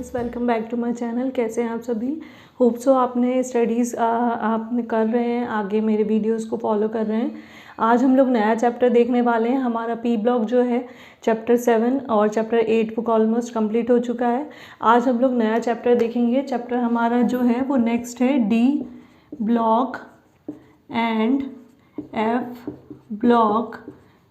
Friends, welcome back to my channel. कैसे हैं आप सभी? होप सो आपने स्टडीज़ आपने कर रहे हैं, आगे मेरे वीडियोस को फॉलो कर रहे हैं। आज हम लोग नया चैप्टर देखने वाले हैं। हमारा पी ब्लॉक जो है चैप्टर 7 और चैप्टर 8 बुक ऑलमोस्ट कंप्लीट हो चुका है। आज हम लोग नया चैप्टर देखेंगे। चैप्टर हमारा जो है वो नेक्स्ट है D block and F block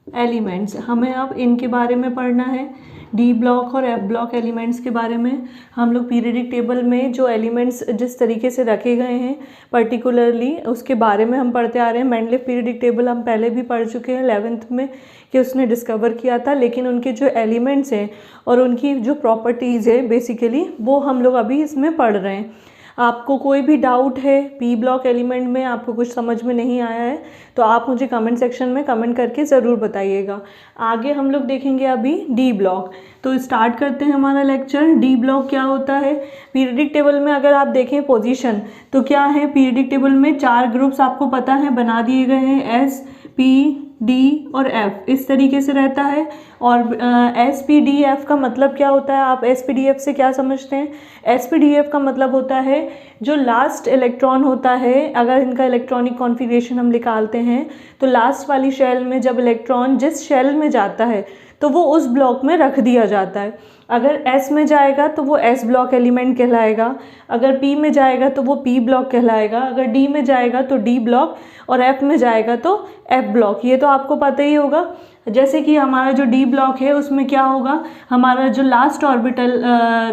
elements. हमें अब इनके बारे में पढ़ना है, डी ब्लॉक और एफ ब्लॉक एलिमेंट्स के बारे में। हम लोग पीरियडिक टेबल में जो एलिमेंट्स जिस तरीके से रखे गए हैं पर्टिकुलरली उसके बारे में हम पढ़ते आ रहे हैं। मेंडलीफ पीरियडिक टेबल हम पहले भी पढ़ चुके हैं 11th में कि उसने डिस्कवर किया था, लेकिन उनके जो एलिमेंट्स हैं और उनकी जो प्रॉपर्टीज़ है बेसिकली वो हम लोग अभी इसमें पढ़ रहे हैं। आपको कोई भी डाउट है पी ब्लॉक एलिमेंट में, आपको कुछ समझ में नहीं आया है तो आप मुझे कमेंट सेक्शन में कमेंट करके ज़रूर बताइएगा। आगे हम लोग देखेंगे अभी डी ब्लॉक। तो स्टार्ट करते हैं हमारा लेक्चर। डी ब्लॉक क्या होता है? पीरियडिक टेबल में अगर आप देखें पोजीशन तो क्या है, पीरियडिक टेबल में 4 ग्रुप्स आपको पता है बना दिए गए हैं, एस पी डी और एफ, इस तरीके से रहता है। और एस पी डी एफ का मतलब क्या होता है? आप एस पी डी एफ से क्या समझते हैं? एस पी डी एफ का मतलब होता है जो लास्ट इलेक्ट्रॉन होता है, अगर इनका इलेक्ट्रॉनिक कॉन्फ़िगरेशन हम निकालते हैं तो लास्ट वाली शेल में जब इलेक्ट्रॉन जिस शेल में जाता है तो वो उस ब्लॉक में रख दिया जाता है। अगर एस में जाएगा तो वो एस ब्लॉक एलिमेंट कहलाएगा, अगर पी में जाएगा तो वो पी ब्लॉक कहलाएगा, अगर डी में जाएगा तो डी ब्लॉक और एफ में जाएगा तो एफ ब्लॉक। ये तो आपको पता ही होगा। जैसे कि हमारा जो डी ब्लॉक है उसमें क्या होगा, हमारा जो लास्ट ऑर्बिटल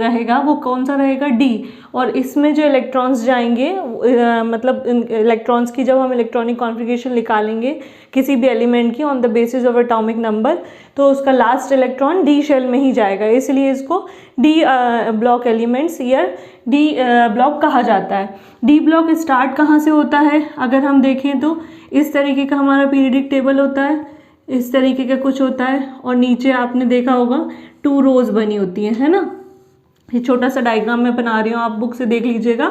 रहेगा वो कौन सा रहेगा? डी। और इसमें जो इलेक्ट्रॉन्स जाएंगे मतलब इलेक्ट्रॉन्स की जब हम इलेक्ट्रॉनिक कॉन्फ़िगरेशन निकालेंगे किसी भी एलिमेंट की on the basis of atomic number तो उसका लास्ट इलेक्ट्रॉन डी शेल में ही जाएगा, इसलिए इसको डी ब्लॉक एलिमेंट्स या डी ब्लॉक कहा जाता है। डी ब्लॉक स्टार्ट कहाँ से होता है? अगर हम देखें तो इस तरीके का हमारा पीरियडिक टेबल होता है, इस तरीके का कुछ होता है और नीचे आपने देखा होगा 2 रोज बनी होती है ना। ये छोटा सा डायग्राम मैं बना रही हूँ, आप बुक से देख लीजिएगा।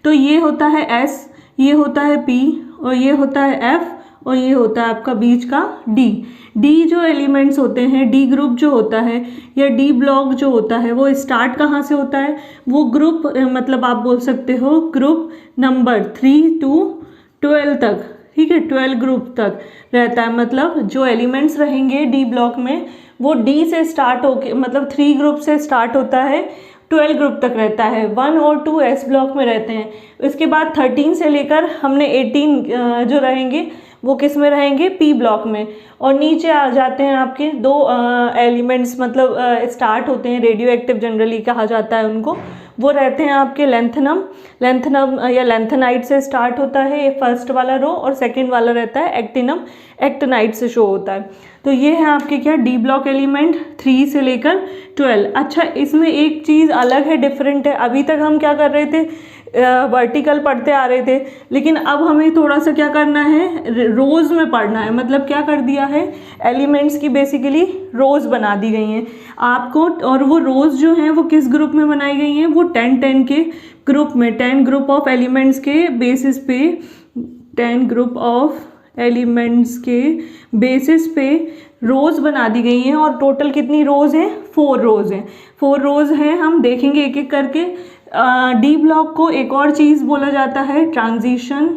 तो ये होता है एस, ये होता है पी और ये होता है एफ और ये होता है आपका बीच का डी। डी जो एलिमेंट्स होते हैं, डी ग्रुप जो होता है या डी ब्लॉक जो होता है वो स्टार्ट कहाँ से होता है? वो ग्रुप मतलब आप बोल सकते हो ग्रुप नंबर 3 to 12 तक, ठीक है, 12 ग्रुप तक रहता है। मतलब जो एलिमेंट्स रहेंगे डी ब्लॉक में वो डी से स्टार्ट होके मतलब 3 ग्रुप से स्टार्ट होता है, 12 ग्रुप तक रहता है। 1 और 2 एस ब्लॉक में रहते हैं। इसके बाद 13 से लेकर हमने 18 जो रहेंगे वो किस में रहेंगे? पी ब्लॉक में। और नीचे आ जाते हैं आपके 2 एलिमेंट्स मतलब स्टार्ट होते हैं, रेडियो एक्टिव जनरली कहा जाता है उनको, वो रहते हैं आपके लेंथनम या लेंथेनाइट से स्टार्ट होता है ये फर्स्ट वाला रो, और सेकंड वाला रहता है एक्टिनम, एक्टिनाइट से शो होता है। तो ये है आपके क्या डी ब्लॉक एलिमेंट 3 से लेकर 12। अच्छा, इसमें एक चीज़ अलग है, डिफरेंट है। अभी तक हम क्या कर रहे थे, वर्टिकल पढ़ते आ रहे थे, लेकिन अब हमें थोड़ा सा क्या करना है, रोज में पढ़ना है। मतलब क्या कर दिया है, एलिमेंट्स की बेसिकली रोज बना दी गई हैं आपको। और वो रोज जो हैं वो किस ग्रुप में बनाई गई हैं? वो 10-10 के ग्रुप में, 10 ग्रुप ऑफ एलिमेंट्स के बेसिस पे, 10 ग्रुप ऑफ एलिमेंट्स के बेसिस पे रोज बना दी गई हैं। और टोटल कितनी रोज हैं? 4 रोज हैं। 4 रोज हैं, हम देखेंगे एक एक करके। डी ब्लॉक को एक और चीज़ बोला जाता है ट्रांजिशन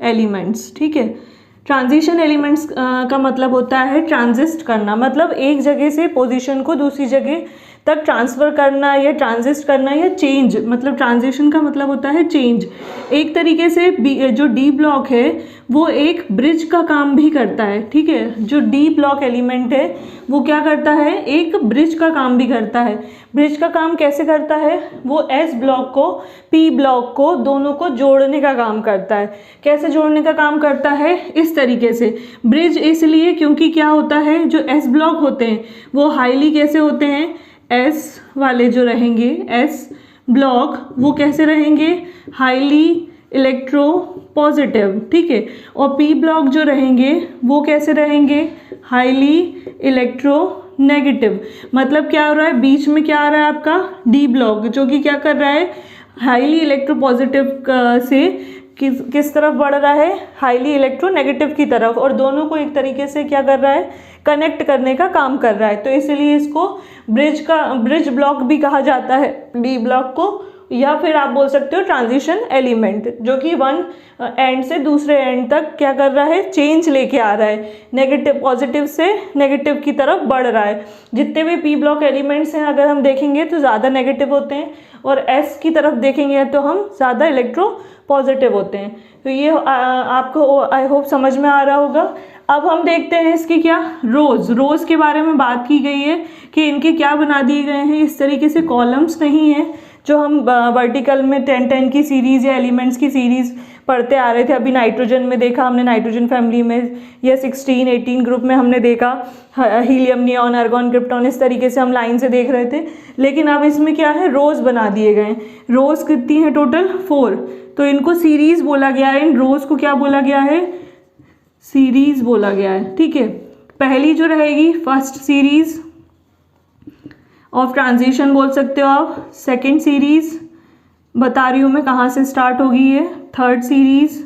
एलिमेंट्स, ठीक है। ट्रांजिशन एलिमेंट्स का मतलब होता है ट्रांजिस्ट करना, मतलब एक जगह से पोजीशन को दूसरी जगह तक ट्रांसफ़र करना या ट्रांजिस्ट करना या चेंज, मतलब ट्रांजिशन का मतलब होता है चेंज। एक तरीके से जो डी ब्लॉक है वो एक ब्रिज का काम भी करता है, ठीक है। जो डी ब्लॉक एलिमेंट है वो क्या करता है, एक ब्रिज का काम भी करता है। ब्रिज का काम कैसे करता है? वो एस ब्लॉक को पी ब्लॉक को दोनों को जोड़ने का काम करता है। कैसे जोड़ने का काम करता है? इस तरीके से। ब्रिज इसलिए क्योंकि क्या होता है, जो एस ब्लॉक होते हैं वो हाईली कैसे होते हैं, एस वाले जो रहेंगे एस ब्लॉक वो कैसे रहेंगे, हाईली इलेक्ट्रो पॉजिटिव, ठीक है। और पी ब्लॉक जो रहेंगे वो कैसे रहेंगे, हाईली इलेक्ट्रो नेगेटिव। मतलब क्या हो रहा है, बीच में क्या आ रहा है आपका डी ब्लॉक जो कि क्या कर रहा है, हाईली इलेक्ट्रो पॉजिटिव से किस तरफ बढ़ रहा है, हाईली इलेक्ट्रोनेगेटिव की तरफ, और दोनों को एक तरीके से क्या कर रहा है, कनेक्ट करने का काम कर रहा है, तो इसीलिए इसको ब्रिज ब्लॉक भी कहा जाता है, डी ब्लॉक को, या फिर आप बोल सकते हो ट्रांजिशन एलिमेंट, जो कि वन एंड से दूसरे एंड तक क्या कर रहा है, चेंज लेके आ रहा है, नेगेटिव पॉजिटिव से नेगेटिव की तरफ बढ़ रहा है। जितने भी पी ब्लॉक एलिमेंट्स हैं अगर हम देखेंगे तो ज़्यादा नेगेटिव होते हैं, और एस की तरफ देखेंगे तो हम ज़्यादा इलेक्ट्रो पॉजिटिव होते हैं। तो ये आपको आई होप समझ में आ रहा होगा। अब हम देखते हैं इसकी क्या रोज़ के बारे में बात की गई है कि इनके क्या बना दिए गए हैं, इस तरीके से कॉलम्स नहीं है जो हम वर्टिकल में 10-10 की सीरीज़ या एलिमेंट्स की सीरीज़ पढ़ते आ रहे थे। अभी नाइट्रोजन में देखा हमने, नाइट्रोजन फैमिली में, या 16-18 ग्रुप में हमने देखा हीलियम, नियॉन, आर्गॉन, क्रिप्टॉन, इस तरीके से हम लाइन से देख रहे थे। लेकिन अब इसमें क्या है, रोज़ बना दिए गए। रोज़ कितनी है टोटल, 4, तो इनको सीरीज़ बोला गया है। इन रोज़ को क्या बोला गया है, सीरीज़ बोला गया है। ठीक है, पहली जो रहेगी फर्स्ट सीरीज़ ऑफ ट्रांजिशन बोल सकते हो आप, सेकेंड सीरीज़ बता रही हूँ मैं कहाँ से स्टार्ट होगी ये, third series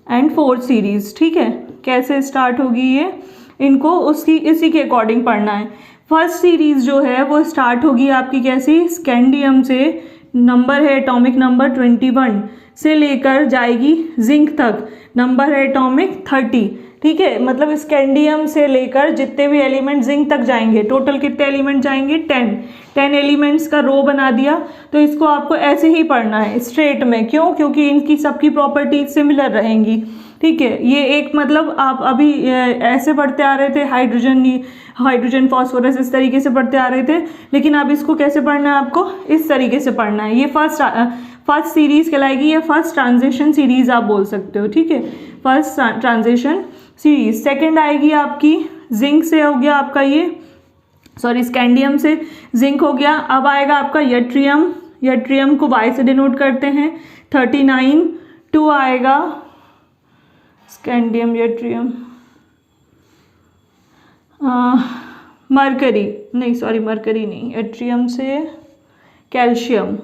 and fourth series. ठीक है, कैसे स्टार्ट होगी ये, इनको इसी के अकॉर्डिंग पढ़ना है। फर्स्ट सीरीज़ जो है वो स्टार्ट होगी आपकी कैसी, स्कैंडियम से, नंबर है एटॉमिक नंबर 21 से लेकर जाएगी जिंक तक, नंबर है एटॉमिक 30। ठीक है, मतलब स्कैंडियम से लेकर जितने भी एलिमेंट जिंक तक जाएंगे, टोटल कितने एलिमेंट जाएंगे, 10 एलिमेंट्स का रो बना दिया। तो इसको आपको ऐसे ही पढ़ना है स्ट्रेट में, क्यों, क्योंकि इनकी सबकी प्रॉपर्टीज सिमिलर रहेंगी। ठीक है, ये एक मतलब आप अभी ऐसे पढ़ते आ रहे थे, हाइड्रोजन फॉस्फोरस इस तरीके से पढ़ते आ रहे थे, लेकिन अब इसको कैसे पढ़ना है, आपको इस तरीके से पढ़ना है। ये फर्स्ट सीरीज़ कहलाएगी, या फर्स्ट ट्रांजिशन सीरीज़ आप बोल सकते हो। ठीक है, फर्स्ट ट्रांजिशन सीरीज। सेकंड आएगी आपकी जिंक से, हो गया आपका ये, सॉरी स्कैंडियम से जिंक हो गया। अब आएगा आपका यट्रियम, यट्रियम को वाई से डिनोट करते हैं, 39। 2 आएगा स्कैंडियम, यट्रियम, मरकरी नहीं, सॉरी मरकरी नहीं, यट्रियम से कैल्शियम,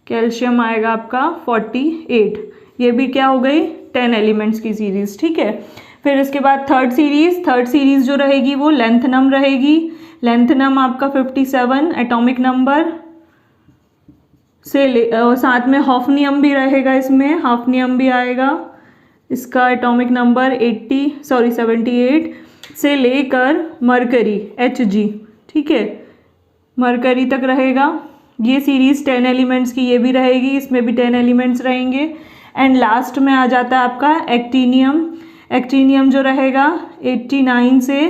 कैल्शियम आएगा आपका 48। ये भी क्या हो गई, 10 एलिमेंट्स की सीरीज़। ठीक है, फिर इसके बाद थर्ड सीरीज़ जो रहेगी वो लेंथनम रहेगी। लेंथनम आपका 57 एटॉमिक नंबर से साथ में हॉफनियम भी रहेगा, इसमें हॉफनियम भी आएगा, इसका एटॉमिक नंबर 78 से लेकर मरकरी Hg। ठीक है, मरकरी तक रहेगा। ये सीरीज़ 10 एलिमेंट्स की ये भी रहेगी, इसमें भी 10 एलिमेंट्स रहेंगे। एंड लास्ट में आ जाता है आपका एक्टीनियम। एक्टीनियम जो रहेगा 89 से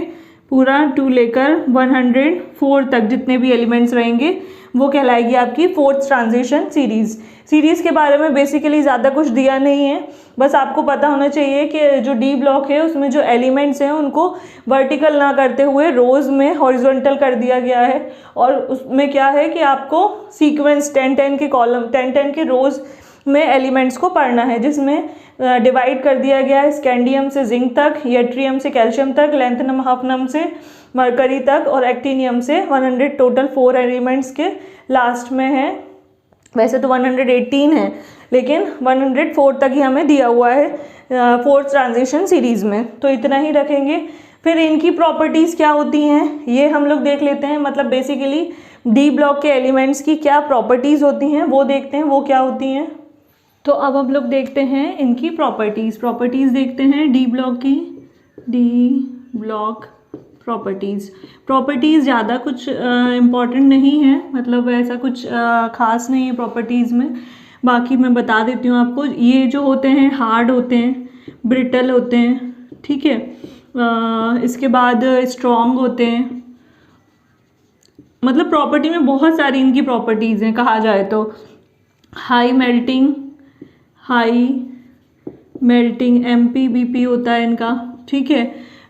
पूरा 2 लेकर 104 तक जितने भी एलिमेंट्स रहेंगे वो कहलाएगी आपकी फोर्थ ट्रांजिशन सीरीज़ के बारे में बेसिकली ज़्यादा कुछ दिया नहीं है, बस आपको पता होना चाहिए कि जो डी ब्लॉक है उसमें जो एलिमेंट्स हैं उनको वर्टिकल ना करते हुए रोज़ में हॉरिजॉन्टल कर दिया गया है। और उसमें क्या है कि आपको सीक्वेंस 10-10 के कॉलम 10-10 के रोज़ में एलिमेंट्स को पढ़ना है, जिसमें डिवाइड कर दिया गया है स्कैंडियम से जिंक तक, यट्रियम से कैल्शियम तक, लेंथनम हॉफनम से मरकरी तक, और एक्टीनियम से 100, टोटल 4 एलिमेंट्स के लास्ट में है। वैसे तो 118 है, लेकिन 104 तक ही हमें दिया हुआ है फोर्थ ट्रांजिशन सीरीज़ में, तो इतना ही रखेंगे। फिर इनकी प्रॉपर्टीज़ क्या होती हैं ये हम लोग देख लेते हैं, मतलब बेसिकली डी ब्लॉक के एलिमेंट्स की क्या प्रॉपर्टीज़ होती हैं वो देखते हैं, वो क्या होती हैं। तो अब हम लोग देखते हैं इनकी प्रॉपर्टीज़ देखते हैं डी ब्लॉक की। डी ब्लॉक प्रॉपर्टीज़ ज़्यादा कुछ इम्पॉर्टेंट नहीं है, मतलब ऐसा कुछ ख़ास नहीं है प्रॉपर्टीज़ में। बाकी मैं बता देती हूँ आपको, ये जो होते हैं हार्ड होते हैं, ब्रिटल होते हैं। ठीक है, इसके बाद स्ट्रॉन्ग होते हैं, मतलब प्रॉपर्टी में बहुत सारी इनकी प्रॉपर्टीज़ हैं कहा जाए तो। हाई मेल्टिंग MPBP होता है इनका। ठीक है,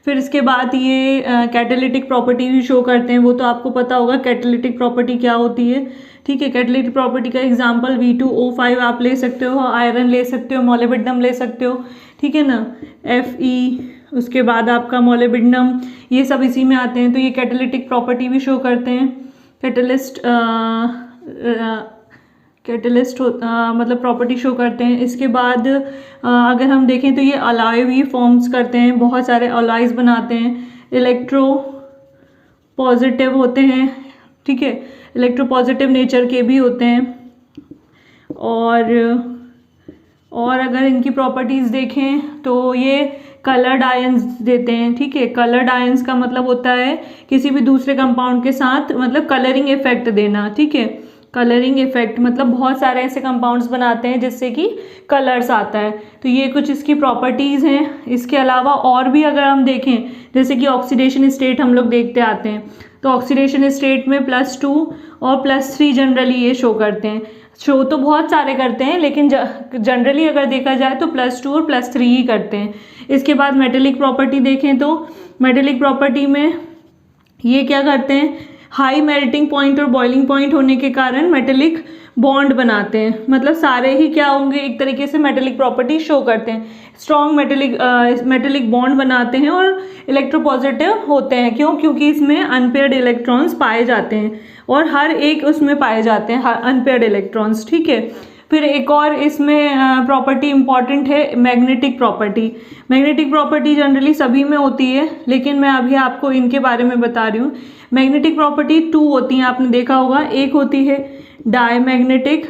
फिर इसके बाद ये कैटालिटिक प्रॉपर्टी भी शो करते हैं, वो तो आपको पता होगा कैटालिटिक प्रॉपर्टी क्या होती है। ठीक है, कैटालिटिक प्रॉपर्टी का एग्जांपल V2O5 आप ले सकते हो, आयरन ले सकते हो, मोलिब्डेनम ले सकते हो। ठीक है ना, Fe, उसके बाद आपका मोलिब्डेनम, ये सब इसी में आते हैं, तो ये कैटालिटिक प्रॉपर्टी भी शो करते हैं। कैटलिस्ट मतलब प्रॉपर्टी शो करते हैं। इसके बाद अगर हम देखें तो ये अलॉय भी फॉर्म्स करते हैं, बहुत सारे अलॉयज बनाते हैं। इलेक्ट्रो पॉजिटिव होते हैं, ठीक है, इलेक्ट्रो पॉजिटिव नेचर के भी होते हैं। और अगर इनकी प्रॉपर्टीज़ देखें तो ये कलर्ड आयंस देते हैं, ठीक है। कलर्ड आयंस का मतलब होता है किसी भी दूसरे कंपाउंड के साथ मतलब कलरिंग इफेक्ट देना, ठीक है। कलरिंग इफेक्ट मतलब बहुत सारे ऐसे कंपाउंड्स बनाते हैं जिससे कि कलर्स आता है। तो ये कुछ इसकी प्रॉपर्टीज़ हैं। इसके अलावा और भी अगर हम देखें, जैसे कि ऑक्सीडेशन स्टेट हम लोग देखते आते हैं, तो ऑक्सीडेशन स्टेट में +2 और +3 जनरली ये शो करते हैं। शो तो बहुत सारे करते हैं, लेकिन जनरली अगर देखा जाए तो +2 और +3 ही करते हैं। इसके बाद मेटेलिक प्रॉपर्टी देखें तो मेटेलिक प्रॉपर्टी में ये क्या करते हैं, हाई मेल्टिंग पॉइंट और बॉइलिंग पॉइंट होने के कारण मेटेलिक बॉन्ड बनाते हैं। मतलब सारे ही क्या होंगे, एक तरीके से मेटेलिक प्रॉपर्टी शो करते हैं। स्ट्रॉन्ग मेटेलिक बॉन्ड बनाते हैं और इलेक्ट्रोपॉजिटिव होते हैं। क्यों? क्योंकि इसमें अनपेयर्ड इलेक्ट्रॉन्स पाए जाते हैं और हर एक उसमें पाए जाते हैं अनपेयर्ड इलेक्ट्रॉन्स, ठीक है। फिर एक और इसमें प्रॉपर्टी इंपॉर्टेंट है, magnetic property. Magnetic property generally सभी में होती है, लेकिन मैं अभी आपको इनके बारे में बता रही हूँ। मैग्नेटिक प्रॉपर्टी 2 होती हैं, आपने देखा होगा। एक होती है डायमैग्नेटिक,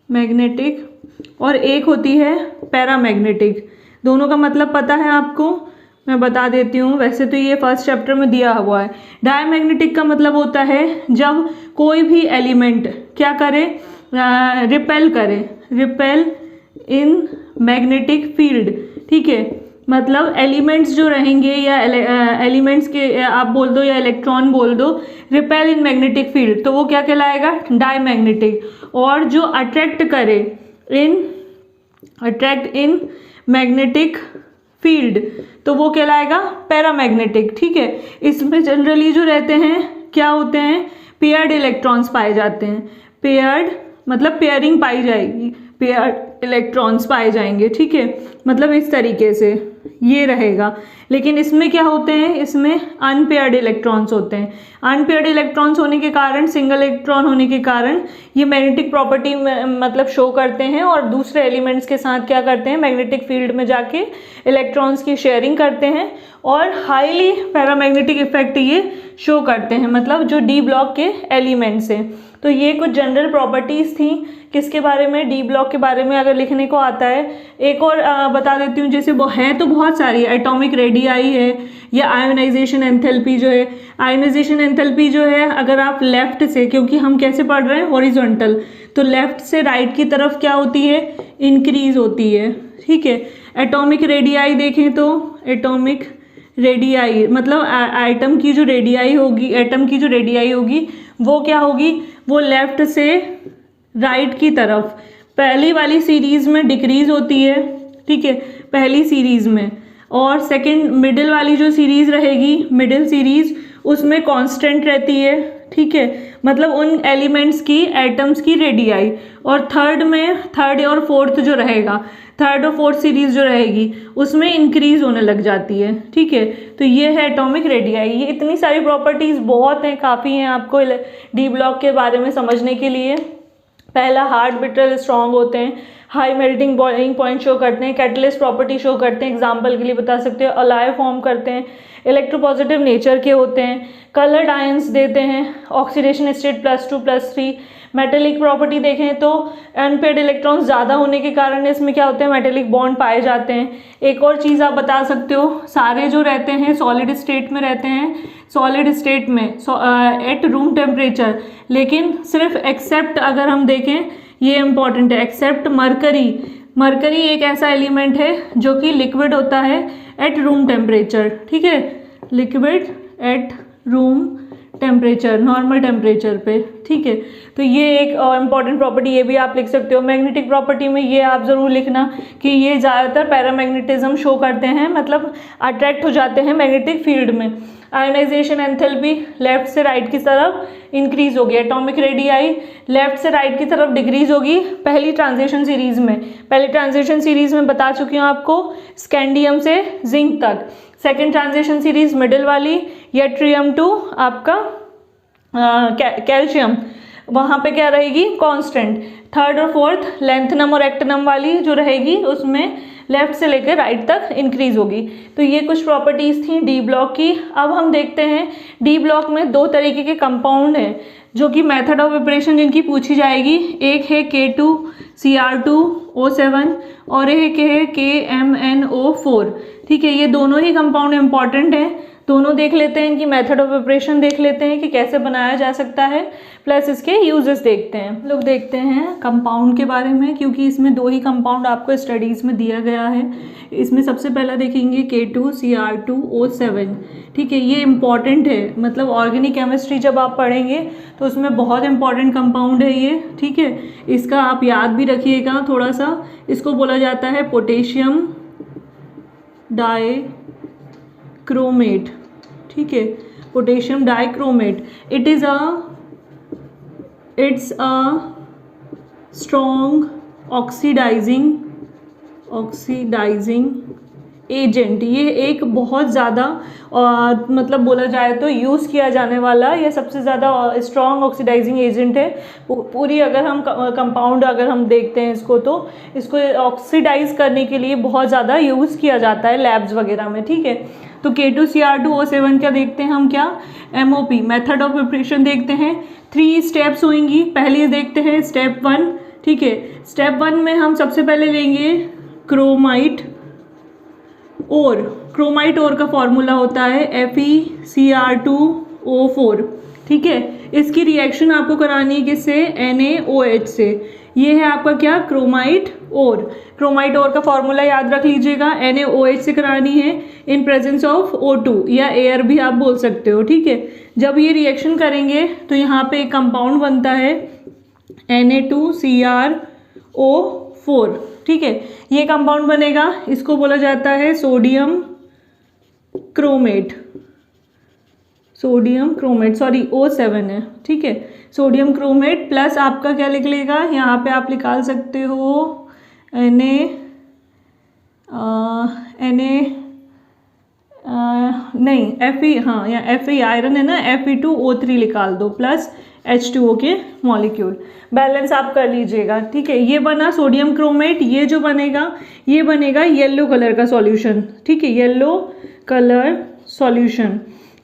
मैग्नेटिक, और एक होती है पैरामैग्नेटिक। दोनों का मतलब पता है आपको? मैं बता देती हूँ। वैसे तो ये फर्स्ट चैप्टर में दिया हुआ है। डायमैग्नेटिक का मतलब होता है जब कोई भी एलिमेंट क्या करे, रिपेल करे, रिपेल इन मैग्नेटिक फील्ड, ठीक है। मतलब एलिमेंट्स जो रहेंगे या एलिमेंट्स के आप बोल दो या इलेक्ट्रॉन बोल दो, रिपेल इन मैग्नेटिक फील्ड, तो वो क्या कहलाएगा, डायमैग्नेटिक। और जो अट्रैक्ट करे अट्रैक्ट इन मैग्नेटिक फील्ड, तो वो कहलाएगा पैरामैग्नेटिक, ठीक है। इसमें जनरली जो रहते हैं क्या होते हैं, पेयर्ड इलेक्ट्रॉन्स पाए जाते हैं। पेयर्ड मतलब पेयरिंग पाई जाएगी, पेयर्ड इलेक्ट्रॉन्स पाए जाएंगे, ठीक है। मतलब इस तरीके से ये रहेगा। लेकिन इसमें क्या होते हैं, इसमें अनपेयर्ड इलेक्ट्रॉन्स होते हैं। अनपेयर्ड इलेक्ट्रॉन्स होने के कारण, सिंगल इलेक्ट्रॉन होने के कारण ये मैग्नेटिक प्रॉपर्टी मतलब शो करते हैं और दूसरे एलिमेंट्स के साथ क्या करते हैं, मैग्नेटिक फील्ड में जाके इलेक्ट्रॉन्स की शेयरिंग करते हैं और हाईली पैरामैग्नेटिक इफेक्ट ये शो करते हैं, मतलब जो डी ब्लॉक के एलिमेंट्स हैं। तो ये कुछ जनरल प्रॉपर्टीज़ थी किसके बारे में, डी ब्लॉक के बारे में अगर लिखने को आता है। एक और बता देती हूँ, जैसे वो है तो बहुत सारी, एटॉमिक रेडियाई है या आयोनाइजेशन एंथैल्पी जो है। आयोनाइजेशन एंथैल्पी जो है, अगर आप लेफ्ट से, क्योंकि हम कैसे पढ़ रहे हैं हॉरिजॉन्टल, तो लेफ्ट से राइट की तरफ क्या होती है, इंक्रीज होती है, ठीक है। एटॉमिक रेडियाई देखें तो एटॉमिक रेडियाई मतलब एटम की जो रेडियाई होगी, एटम की जो रेडियाई होगी वो क्या होगी, वो लेफ्ट से राइट की तरफ पहली वाली सीरीज़ में डिक्रीज होती है, ठीक है, पहली सीरीज़ में। और सेकंड मिडिल वाली जो सीरीज़ रहेगी, मिडिल सीरीज़, उसमें कांस्टेंट रहती है, ठीक है। मतलब उन एलिमेंट्स की, एटम्स की रेडियाई। और थर्ड में, थर्ड और फोर्थ जो रहेगा, थर्ड और फोर्थ सीरीज जो रहेगी उसमें इंक्रीज होने लग जाती है, ठीक है। तो ये है एटॉमिक रेडियाई। ये इतनी सारी प्रॉपर्टीज़ बहुत हैं, काफ़ी हैं आपको डी ब्लॉक के बारे में समझने के लिए। पहला, हार्ड ब्रिटल स्ट्रॉन्ग होते हैं, high melting boiling point show करते हैं, कैटलिस्ट प्रॉपर्टी शो करते हैं, एग्जाम्पल के लिए बता सकते हो अलाय फॉर्म करते हैं, इलेक्ट्रोपॉजिटिव नेचर के होते हैं, कलर्ड आयंस देते हैं, ऑक्सीडेशन स्टेट +2 +3। मेटेलिक प्रॉपर्टी देखें तो अनपेयर्ड इलेक्ट्रॉन्स ज़्यादा होने के कारण इसमें क्या होते हैं, मेटेलिक बॉन्ड पाए जाते हैं। एक और चीज़ आप बता सकते हो, सारे जो रहते हैं सॉलिड स्टेट में रहते हैं, सॉलिड स्टेट में एट रूम टेम्परेचर, लेकिन सिर्फ एक्सेप्ट अगर हम देखें, ये इंपॉर्टेंट है, एक्सेप्ट मरकरी। मरकरी एक ऐसा एलिमेंट है जो कि लिक्विड होता है एट रूम टेम्परेचर, ठीक है, liquid at room temperature, normal temperature पे, ठीक है। तो ये एक इंपॉर्टेंट प्रॉपर्टी, ये भी आप लिख सकते हो। मैग्नेटिक प्रॉपर्टी में ये आप ज़रूर लिखना कि ये ज़्यादातर पैरामैग्नेटिज्म शो करते हैं, मतलब अट्रैक्ट हो जाते हैं मैग्नेटिक फील्ड में। आयोनाइजेशन एंथैल्पी लेफ्ट से राइट की तरफ इंक्रीज होगी, एटॉमिक रेडियाई लेफ्ट से राइट की तरफ डिक्रीज होगी पहली ट्रांजिशन सीरीज में। पहली ट्रांजिशन सीरीज में बता चुकी हूँ आपको, स्कैंडियम से जिंक तक। सेकेंड ट्रांजिशन सीरीज मिडिल वाली, यट्रियम टू आपका कैल्शियम, वहाँ पे क्या रहेगी, कांस्टेंट। थर्ड और फोर्थ लेंथनम और एक्टिनम वाली जो रहेगी उसमें लेफ्ट से लेकर राइट तक इंक्रीज होगी। तो ये कुछ प्रॉपर्टीज़ थी डी ब्लॉक की। अब हम देखते हैं डी ब्लॉक में दो तरीके के कंपाउंड हैं जो कि मेथड ऑफ प्रिपरेशन जिनकी पूछी जाएगी। एक है K2Cr2O7 और एक है KMnO4। ठीक है, ये दोनों ही कंपाउंड इंपॉर्टेंट हैं। दोनों देख लेते हैं, इनकी मेथड ऑफ प्रिपरेशन देख लेते हैं कि कैसे बनाया जा सकता है, प्लस इसके यूजेस देखते हैं। हम लोग देखते हैं कंपाउंड के बारे में, क्योंकि इसमें दो ही कंपाउंड आपको स्टडीज़ में दिया गया है। इसमें सबसे पहला देखेंगे K2Cr2O7। ठीक है, ये इम्पॉर्टेंट है, मतलब ऑर्गेनिक केमिस्ट्री जब आप पढ़ेंगे तो उसमें बहुत इंपॉर्टेंट कंपाउंड है ये। ठीक है, इसका आप याद भी रखिएगा थोड़ा सा। इसको बोला जाता है पोटेशियम डाइक्रोमेट। ठीक है, potassium dichromate. It's a strong oxidising agent. ये एक बहुत ज़्यादा मतलब बोला जाए तो यूज़ किया जाने वाला ये सबसे ज़्यादा स्ट्रॉन्ग ऑक्सीडाइजिंग एजेंट है। पूरी अगर हम कंपाउंड अगर हम देखते हैं इसको, तो इसको ऑक्सीडाइज करने के लिए बहुत ज़्यादा यूज़ किया जाता है लैब्स वगैरह में। ठीक है, तो K2Cr2O7 क्या देखते हैं हम, क्या MOP मेथड ऑफ प्रिपरेशन देखते हैं। 3 स्टेप्स होंगी। पहले देखते हैं स्टेप 1। ठीक है, स्टेप 1 में हम सबसे पहले लेंगे क्रोमाइट और। क्रोमाइट और का फॉर्मूला होता है FeCr2O4। ठीक है, इसकी रिएक्शन आपको करानी है किससे, NaOH से। ये है आपका क्या, क्रोमाइट और। क्रोमाइट और का फॉर्मूला याद रख लीजिएगा, NaOH से करानी है इन प्रेजेंस ऑफ O2 या एयर भी आप बोल सकते हो। ठीक है, जब ये रिएक्शन करेंगे तो यहाँ पे एक कंपाउंड बनता है Na2Cr O4। ठीक है, ये कंपाउंड बनेगा, इसको बोला जाता है सोडियम क्रोमेट। सॉरी O7 है। ठीक है, सोडियम क्रोमेट प्लस आपका क्या लिख लेगा, यहाँ पे आप निकाल सकते हो Fe, हाँ या Fe आयरन है ना, Fe2O3 निकाल दो प्लस H2O के मॉलिक्यूल। बैलेंस आप कर लीजिएगा। ठीक है, ये बना सोडियम क्रोमेट। ये जो बनेगा ये बनेगा येलो कलर का सॉल्यूशन। ठीक है, येलो कलर सॉल्यूशन।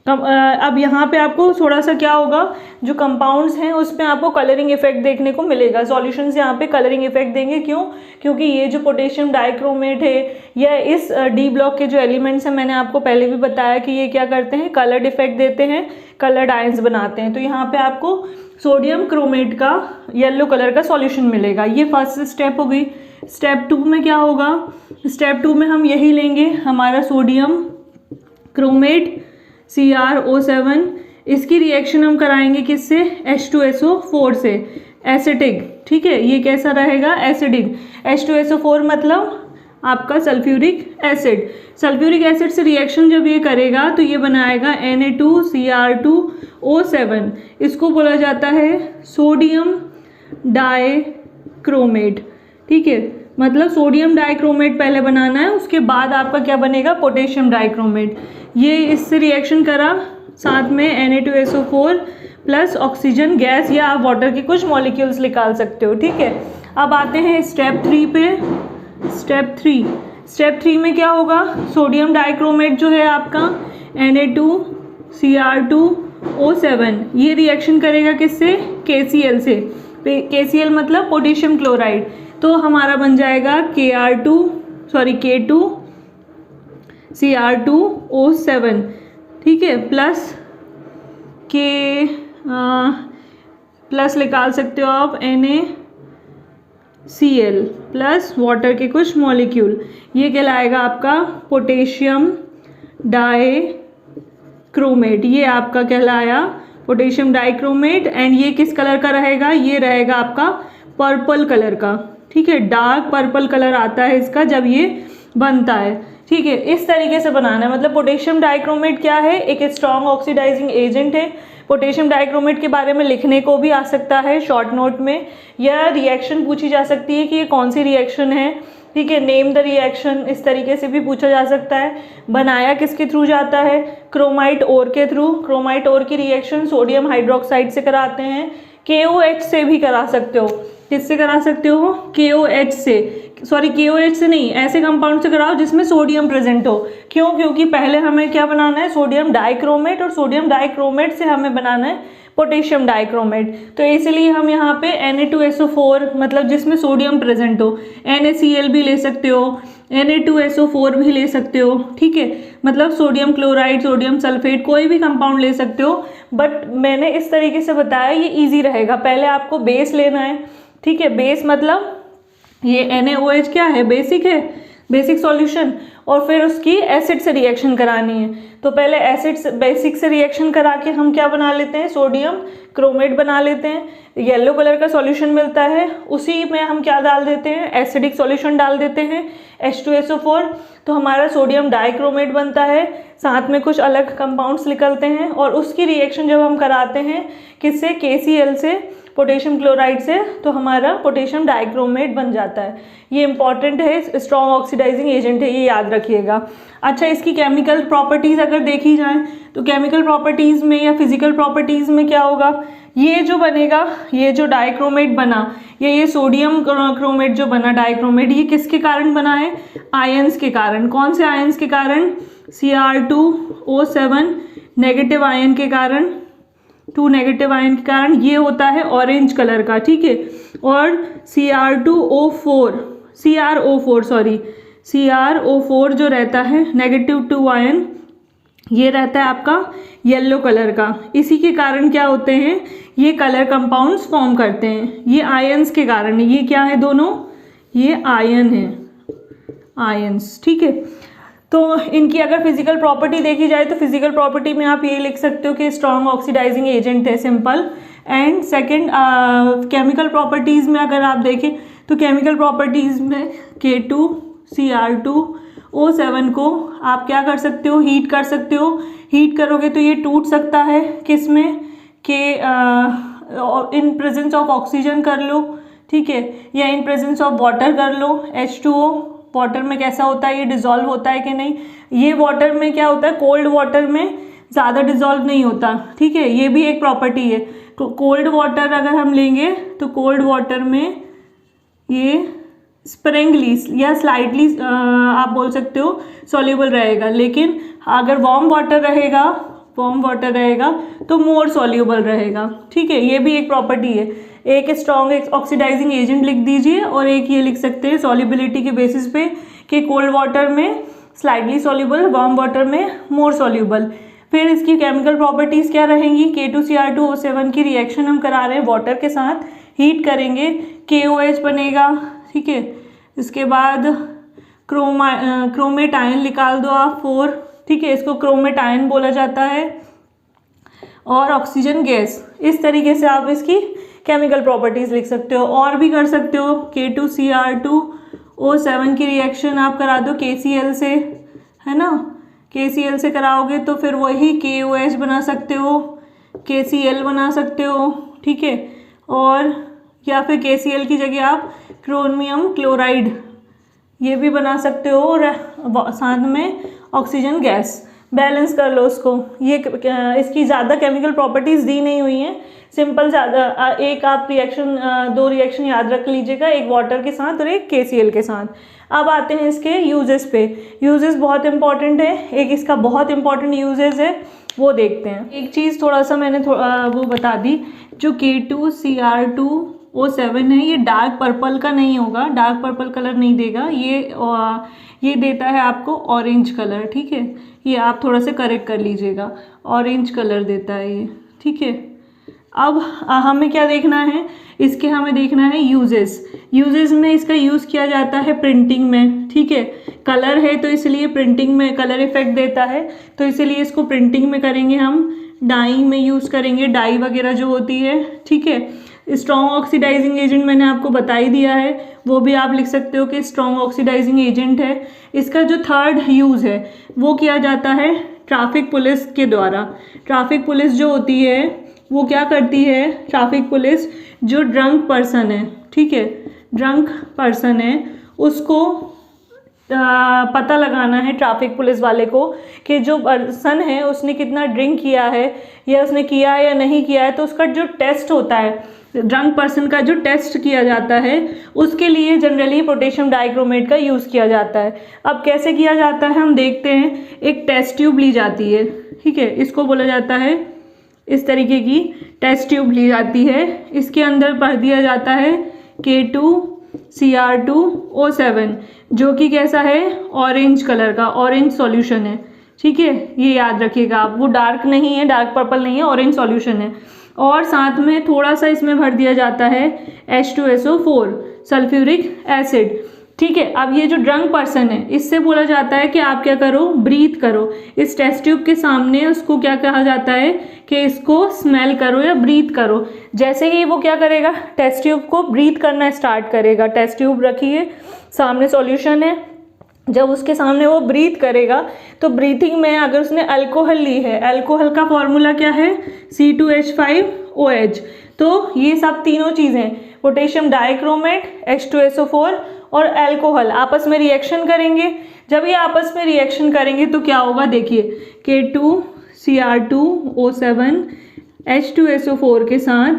अब यहाँ पे आपको थोड़ा सा क्या होगा, जो कंपाउंड्स हैं उसमें आपको कलरिंग इफेक्ट देखने को मिलेगा। सॉल्यूशंस यहाँ पे कलरिंग इफेक्ट देंगे, क्यों, क्योंकि ये जो पोटेशियम डाइक्रोमेट है या इस डी ब्लॉक के जो एलिमेंट्स हैं, मैंने आपको पहले भी बताया कि ये क्या करते हैं, कलर्ड इफेक्ट देते हैं, कलर्ड आयंस बनाते हैं। तो यहाँ पे आपको सोडियम क्रोमेट का येलो कलर का सॉल्यूशन मिलेगा। ये फर्स्ट स्टेप हो गई। स्टेप 2 में क्या होगा, स्टेप 2 में हम यही लेंगे, हमारा सोडियम क्रोमेट CrO7। इसकी रिएक्शन हम कराएंगे किससे, H2SO4 से, एसिडिक। ठीक है, ये कैसा रहेगा, एसिडिक। H2SO4 मतलब आपका सल्फ्यूरिक एसिड। सल्फ्यूरिक एसिड से रिएक्शन जब ये करेगा तो ये बनाएगा Na2Cr2O7। इसको बोला जाता है सोडियम डाइक्रोमेट। ठीक है, मतलब सोडियम डाइक्रोमेट पहले बनाना है, उसके बाद आपका क्या बनेगा, पोटेशियम डाइक्रोमेट। ये इससे रिएक्शन करा, साथ में Na2SO4 प्लस ऑक्सीजन गैस या आप वाटर के कुछ मॉलिक्यूल्स निकाल सकते हो। ठीक है, अब आते हैं स्टेप 3 पे। स्टेप 3 में क्या होगा, सोडियम डाइक्रोमेट जो है आपका Na2Cr2O7, ये रिएक्शन करेगा किससे, KCl से। KCl मतलब पोटेशियम क्लोराइड। तो हमारा बन जाएगा K2Cr2O7। ठीक है, प्लस निकाल सकते हो आप NaCl प्लस वाटर के कुछ मॉलिक्यूल। ये कहलाएगा आपका पोटेशियम डाइक्रोमेट। ये आपका कहलाया पोटेशियम डाइक्रोमेट। एंड ये किस कलर का रहेगा, ये रहेगा आपका पर्पल कलर का। ठीक है, डार्क पर्पल कलर आता है इसका जब ये बनता है। ठीक है, इस तरीके से बनाना है। मतलब पोटेशियम डाइक्रोमेट क्या है, एक स्ट्रॉन्ग ऑक्सीडाइजिंग एजेंट है। पोटेशियम डाइक्रोमेट के बारे में लिखने को भी आ सकता है शॉर्ट नोट में, या रिएक्शन पूछी जा सकती है कि ये कौन सी रिएक्शन है। ठीक है, नेम द रिएक्शन, इस तरीके से भी पूछा जा सकता है। बनाया किसके थ्रू जाता है, क्रोमाइट ओर के थ्रू। क्रोमाइट ओर की रिएक्शन सोडियम हाइड्रोक्साइड से कराते हैं KOH से भी करा सकते हो। किससे करा सकते हो? KOH से, सॉरी KOH से नहीं, ऐसे कंपाउंड से कराओ जिसमें सोडियम प्रेजेंट हो। क्यों? क्योंकि पहले हमें क्या बनाना है? सोडियम डाइक्रोमेट, और सोडियम डाइक्रोमेट से हमें बनाना है पोटेशियम डाइक्रोमेट। तो इसलिए हम यहाँ पे Na2SO4 मतलब जिसमें सोडियम प्रेजेंट हो, NaCl भी ले सकते हो, Na2SO4 भी ले सकते हो, ठीक है, मतलब सोडियम क्लोराइड, सोडियम सल्फेट, कोई भी कंपाउंड ले सकते हो। बट मैंने इस तरीके से बताया, ये इजी रहेगा। पहले आपको बेस लेना है, ठीक है, बेस मतलब ये NaOH क्या है? बेसिक है, बेसिक सॉल्यूशन, और फिर उसकी एसिड से रिएक्शन करानी है। तो पहले एसिड से, बेसिक से रिएक्शन करा के हम क्या बना लेते हैं? सोडियम क्रोमेट बना लेते हैं। येलो कलर का सॉल्यूशन मिलता है, उसी में हम क्या डाल देते हैं? एसिडिक सॉल्यूशन डाल देते हैं, H2SO4। तो हमारा सोडियम डाइक्रोमेट बनता है, साथ में कुछ अलग कंपाउंड्स निकलते हैं, और उसकी रिएक्शन जब हम कराते हैं किससे? KCl से, पोटेशियम क्लोराइड से, तो हमारा पोटेशियम डाइक्रोमेट बन जाता है। ये इंपॉर्टेंट है, स्ट्रॉन्ग ऑक्सीडाइजिंग एजेंट है, ये याद रखिएगा। अच्छा, इसकी केमिकल प्रॉपर्टीज़ अगर देखी जाए तो केमिकल प्रॉपर्टीज़ में या फिजिकल प्रॉपर्टीज़ में क्या होगा? ये जो बनेगा, ये जो डाइक्रोमेट बना, ये सोडियम क्रोमेट जो बना डाइक्रोमेट, ये किसके कारण बना है? आयंस के कारण। कौन से आयंस के कारण? Cr2O7 नेगेटिव आयन के कारण, 2 नेगेटिव आयन के कारण ये होता है ऑरेंज कलर का, ठीक है। और CrO4 जो रहता है नेगेटिव 2 आयन, ये रहता है आपका येलो कलर का। इसी के कारण क्या होते हैं? ये कलर कंपाउंड्स फॉर्म करते हैं, ये आयंस के कारण। ये क्या है? दोनों ये आयन है, आयंस, ठीक है। तो इनकी अगर फिजिकल प्रॉपर्टी देखी जाए तो फिजिकल प्रॉपर्टी में आप ये लिख सकते हो कि स्ट्रॉन्ग ऑक्सीडाइजिंग एजेंट है, simple. And second, chemical properties में अगर आप देखें तो केमिकल प्रॉपर्टीज़ में K2Cr2O7 को आप क्या कर सकते हो? हीट कर सकते हो। हीट करोगे तो ये टूट सकता है, किस में? इन प्रेजेंस ऑफ ऑक्सीजन कर लो, ठीक है, या इन प्रेजेंस ऑफ वाटर कर लो, H2O। वाटर में कैसा होता है? ये डिज़ोल्व होता है कि नहीं? ये वाटर में क्या होता है? कोल्ड वाटर में ज़्यादा डिज़ोल्व नहीं होता, ठीक है, ये भी एक प्रॉपर्टी है। तो कोल्ड वाटर अगर हम लेंगे तो कोल्ड वाटर में ये स्प्रिंगली या स्लाइटली आप बोल सकते हो सॉल्युबल रहेगा, लेकिन अगर वार्म वाटर रहेगा तो मोर सॉल्युबल रहेगा, ठीक है, ये भी एक प्रॉपर्टी है। एक स्ट्रॉन्ग ऑक्सीडाइजिंग एजेंट लिख दीजिए, और एक ये लिख सकते हैं सॉल्युबिलिटी के बेसिस पे कि कोल्ड वाटर में स्लाइटली सॉल्युबल, वार्म वाटर में मोर सॉल्युबल। फिर इसकी केमिकल प्रॉपर्टीज़ क्या रहेंगी? K2Cr2O7 की रिएक्शन हम करा रहे हैं वाटर के साथ, हीट करेंगे, KOH बनेगा, ठीक है। इसके बाद क्रोमेट आयन निकाल दो आप 4, ठीक है, इसको क्रोमेट आयन बोला जाता है, और ऑक्सीजन गैस। इस तरीके से आप इसकी केमिकल प्रॉपर्टीज़ लिख सकते हो। और भी कर सकते हो, K2Cr2O7 की रिएक्शन आप करा दो KCl से, है ना, KCl से कराओगे तो फिर वही KOH बना सकते हो, KCl बना सकते हो, ठीक है, और या फिर KCl की जगह आप क्रोमियम क्लोराइड ये भी बना सकते हो, और साथ में ऑक्सीजन गैस। बैलेंस कर लो उसको। ये इसकी ज़्यादा केमिकल प्रॉपर्टीज़ दी नहीं हुई हैं, सिंपल ज़्यादा एक आप रिएक्शन, 2 रिएक्शन याद रख लीजिएगा, एक वाटर के साथ और एक KCl के साथ। अब आते हैं इसके यूजेस पे। यूजेस बहुत इंपॉर्टेंट है, एक इसका बहुत इंपॉर्टेंट यूजेस है वो देखते हैं। एक चीज़ थोड़ा सा मैंने वो बता दी, जो K2Cr2O7 है ये डार्क पर्पल का नहीं होगा, डार्क पर्पल कलर नहीं देगा, ये देता है आपको ऑरेंज कलर, ठीक है, ये आप थोड़ा सा करेक्ट कर लीजिएगा, ऑरेंज कलर देता है ये, ठीक है। अब हमें क्या देखना है, इसके हमें देखना है यूजेस में इसका यूज़ किया जाता है प्रिंटिंग में, ठीक है, कलर है तो इसलिए प्रिंटिंग में कलर इफेक्ट देता है, तो इसलिए इसको प्रिंटिंग में करेंगे हम, डाइंग में यूज़ करेंगे, डाई वगैरह जो होती है, ठीक है। स्ट्रॉन्ग ऑक्सीडाइजिंग एजेंट मैंने आपको बता ही दिया है, वो भी आप लिख सकते हो कि स्ट्रॉन्ग ऑक्सीडाइजिंग एजेंट है। इसका जो थर्ड यूज़ है वो किया जाता है ट्रैफिक पुलिस के द्वारा। ट्रैफिक पुलिस जो होती है वो क्या करती है, ट्रैफिक पुलिस जो ड्रंक पर्सन है, ठीक है, ड्रंक पर्सन है उसको पता लगाना है ट्रैफिक पुलिस वाले को कि जो पर्सन है उसने कितना ड्रिंक किया है या उसने किया है या नहीं किया है, तो उसका जो टेस्ट होता है ड्रंक पर्सन का जो टेस्ट किया जाता है उसके लिए जनरली पोटेशियम डाइक्रोमेट का यूज़ किया जाता है। अब कैसे किया जाता है हम देखते हैं। एक टेस्ट ट्यूब ली जाती है, ठीक है, इसको बोला जाता है, इस तरीके की टेस्ट ट्यूब ली जाती है। इसके अंदर भर दिया जाता है K2Cr2O7 जो कि कैसा है, ऑरेंज कलर का, ऑरेंज सॉल्यूशन है, ठीक है, ये याद रखिएगा आप, वो डार्क नहीं है, डार्क पर्पल नहीं है, ऑरेंज सॉल्यूशन है। और साथ में थोड़ा सा इसमें भर दिया जाता है H2SO4 सल्फ्यूरिक एसिड, ठीक है। अब ये जो ड्रंक पर्सन है इससे बोला जाता है कि आप क्या करो, ब्रीथ करो। इस टेस्ट ट्यूब के सामने उसको क्या कहा जाता है कि इसको स्मेल करो या ब्रीथ करो। जैसे ही वो क्या करेगा, टेस्ट ट्यूब को ब्रीथ करना स्टार्ट करेगा। टेस्ट ट्यूब रखिए, सामने सॉल्यूशन है, जब उसके सामने वो ब्रीथ करेगा तो ब्रीथिंग में अगर उसने अल्कोहल ली है, अल्कोहल का फॉर्मूला क्या है, C2H5OH। तो ये सब तीनों चीज़ें, पोटेशियम डाइक्रोमेट, H2SO4 और अल्कोहल आपस में रिएक्शन करेंगे। जब ये आपस में रिएक्शन करेंगे तो क्या होगा, देखिए, K2Cr2O7 H2SO4 के साथ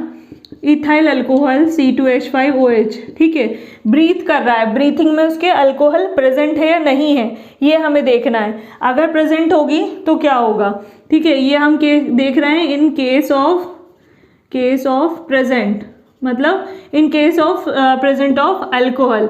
इथाइल अल्कोहल C2H5OH, ठीक है, ब्रीथ कर रहा है। ब्रीथिंग में उसके अल्कोहल प्रेजेंट है या नहीं है ये हमें देखना है। अगर प्रेजेंट होगी तो क्या होगा, ठीक है, ये हम देख रहे हैं इन केस ऑफ प्रेजेंट, मतलब in case of present of alcohol.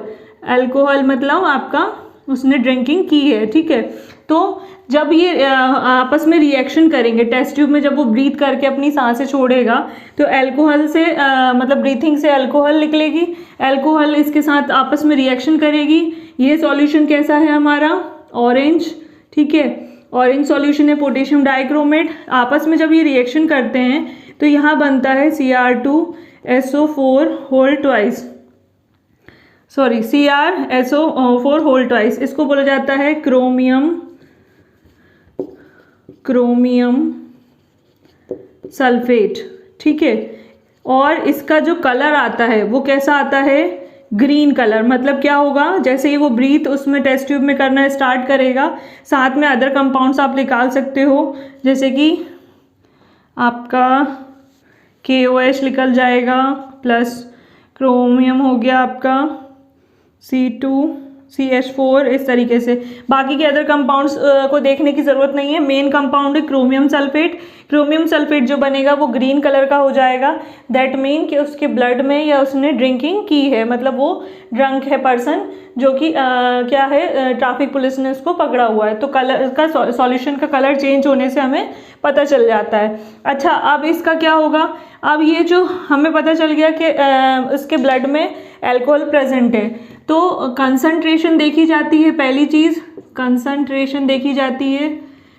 Alcohol मतलब आपका उसने ड्रिंकिंग की है, ठीक है। तो जब ये आपस में रिएक्शन करेंगे टेस्ट ट्यूब में, जब वो ब्रीथ करके अपनी सांसें छोड़ेगा तो अल्कोहल से मतलब ब्रीथिंग से अल्कोहल निकलेगी, अल्कोहल इसके साथ आपस में रिएक्शन करेगी। ये सॉल्यूशन कैसा है हमारा, ऑरेंज, ठीक है, ऑरेंज सॉल्यूशन है पोटेशियम डाइक्रोमेट। आपस में जब ये रिएक्शन करते हैं तो यहाँ बनता है CrSO4 whole twice, CrSO4 whole twice. इसको बोला जाता है क्रोमियम सल्फेट, ठीक है। और इसका जो कलर आता है वो कैसा आता है, ग्रीन कलर। मतलब क्या होगा, जैसे ही वो ब्रीथ उसमें टेस्ट ट्यूब में करना स्टार्ट करेगा, साथ में अदर कंपाउंड्स आप निकाल सकते हो, जैसे कि आपका KOH निकल जाएगा, प्लस क्रोमियम हो गया आपका C2CH4, इस तरीके से। बाकी के अदर कंपाउंड्स को देखने की ज़रूरत नहीं है। मेन कंपाउंड है क्रोमियम सल्फेट। क्रोमियम सल्फेट जो बनेगा वो ग्रीन कलर का हो जाएगा। दैट मीन कि उसके ब्लड में या उसने ड्रिंकिंग की है, मतलब वो ड्रंक है पर्सन, जो कि क्या है, ट्रैफिक पुलिस ने उसको पकड़ा हुआ है। तो कलर का सॉल्यूशन का कलर चेंज होने से हमें पता चल जाता है। अच्छा, अब इसका क्या होगा, अब ये जो हमें पता चल गया कि उसके ब्लड में अल्कोहल प्रेजेंट है, तो कंसंट्रेशन देखी जाती है। पहली चीज़ कंसंट्रेशन देखी जाती है,